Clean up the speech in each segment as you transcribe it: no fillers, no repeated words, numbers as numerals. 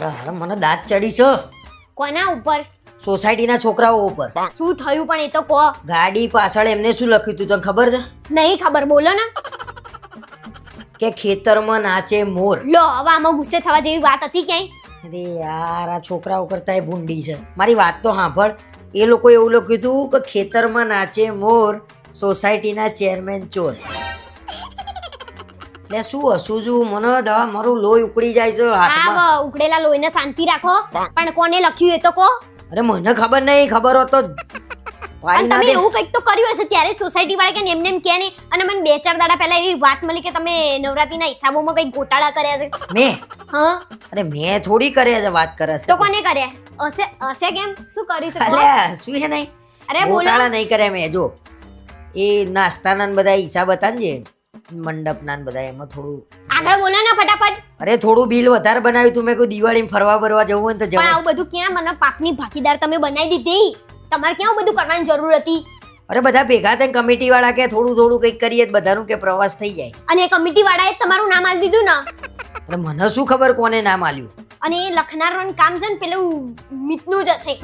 અરે મને દાંત ચડી છે. કોના ઉપર? સોસાયટીના છોકરાઓ ઉપર. શું થયું પણ એ તો કહો. ગાડી પાછળ એમને શું લખ્યું તું તને ખબર છે? નહીં ખબર, બોલો ને. કે ખેતરમાં નાચે મોર. લો હવે આમાં ગુસ્સે થવા જેવી વાત હતી ક્યાંય? અરે યાર આ છોકરાઓ કરતા એ ભૂંડી છે. મારી વાત તો સાંભળ. એ લોકો એવું લખ્યું હતું કે ખેતરમાં નાચે મોર, સોસાયટીના ચેરમેન ચોર. લે શું હસું છું? મને દવા મારું લોહી ઉકળી જાય છે હાથમાં. હા ઉકળેલા લોહીને શાંતિ રાખો. પણ કોને લખ્યું એ તો કહો. અરે મને ખબર નહીં, ખબર હોત તો અને તમે એવું કંઈક તો કર્યું હશે ત્યારે સોસાયટી વાળા કે એમને એમ કે નહીં. અને મને 2-4 દાડા પહેલા એવી વાત મળી કે તમે નવરાત્રીના હિસાબોમાં કંઈક ગોટાળા કર્યા છે. મેં? હા. અરે મેં થોડી કર્યા છે, વાત કરે છે. તો કોને કર્યા હશે કેમ? શું કર્યું છે? અલે શું છે નહીં? અરે બોલો. ગોટાળા નહીં કર્યા મેં. જો એ નાસ્તાના ને બધા હિસાબ હતા ને જે મંડપના ને બધા, એમાં થોડું આગળ બોલો ને ફટાફટ. અરે થોડું બિલ વધારે બનાવ્યું તું. મેં કોઈ દિવાળીમાં ફરવા બરવા જવું હોય ને તો પણ જવું. આવું બધું ક્યાં મને પાપની ભાગીદાર તમે બનાવી દીધી? તમારે ક્યાં બધું કરવાની જરૂર હતી? અરે બધા ભેગા થઈને કમિટી વાળા કે થોડું થોડું કંઈક કરીએ તો બધાનું કે પ્રવાસ થઈ જાય. અને એ કમિટી વાળાએ તમારું નામ આલી દીધું ને. અરે મને શું ખબર કોને નામ આલ્યું? અને એ લખનારનું કામ છે ને પેલું મિતનું જ હશે.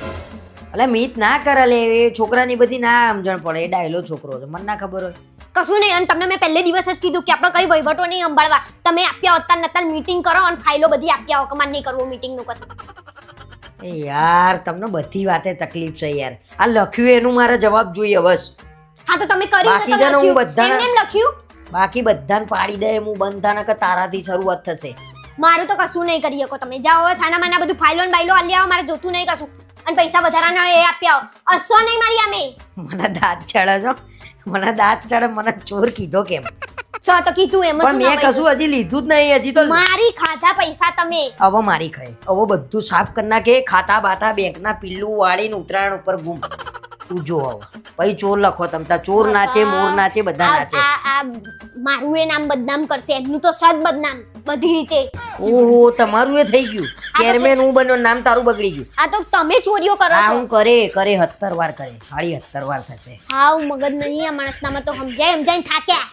અલે મીત ના કરે લે. એ છોકરાની બધી ના સમજણ પડે. એ ડાયલો છોકરો છે, મને ના ખબર હોય. કશું નહીં. અને તમને મેં પહેલે દિવસ જ કીધું કે આપણે કઈ વહીવટો નહીં સંભાળવા. તમે આપ્યા હોતા નતા મીટિંગ કરો અને ફાઇલો બધી આપ્યા હો. કમાન નહીં કરવું મીટિંગ નું કશું. એ યાર તમને બધી વાતે તકલીફ છે યાર. આ લખ્યું એનું મારે જવાબ જોઈએ બસ. હા તો તમે કર્યું બાકી ને છે ને તો હું લખ્યું. બધાને- એમને એમ લખ્યું. બાકી બધાને પાડી દે હું બંધ થાને કે તારાથી શરૂઆત થશે. મારું તો કશું નહીં કરી શકો તમે. જાઓ હવે છાના માના બધું ફાઇલો ને બાઇલો આલી આવો. મારે જોતું નહીં કશું. અને પૈસા વધારાના એ આપ્યા હો. હસો નહીં મારી આમે. મને દાંત ચડે છો. મને દાંત ચડે. મને ચોર કીધો કેમ? સો તો કીધું એમ પણ મેં કશું હજી લીધું જ નહીં. હજી તો મારી ખાધા પૈસા તમે. હવે મારી ખાય. હવે બધું સાફ કરી નાખે. ખાતા બાતા બેંકના પિલ્લું વાળીને ઉત્તરાયણ ઉપર ગુમ. તું જો હવે પછી ચોર લખો તમતા. ચોર નાચે, મોર નાચે, બધા નાચે. આ મારું એ નામ બદનામ કરશે. એમનું તો સદ બદનામ બધી રીતે. ઓહો તમારું એ થઈ ગયું. ચેરમેન હું બન્યો, નામ તારું બગડી ગયું. આ તો તમે ચોરીઓ કરો આ છો. હું કરે 17 વાર કરે. હાળી 17 વાર થશે. હા મગજ નહીં આ માણસનામાં તો સમજાય થાક્યા.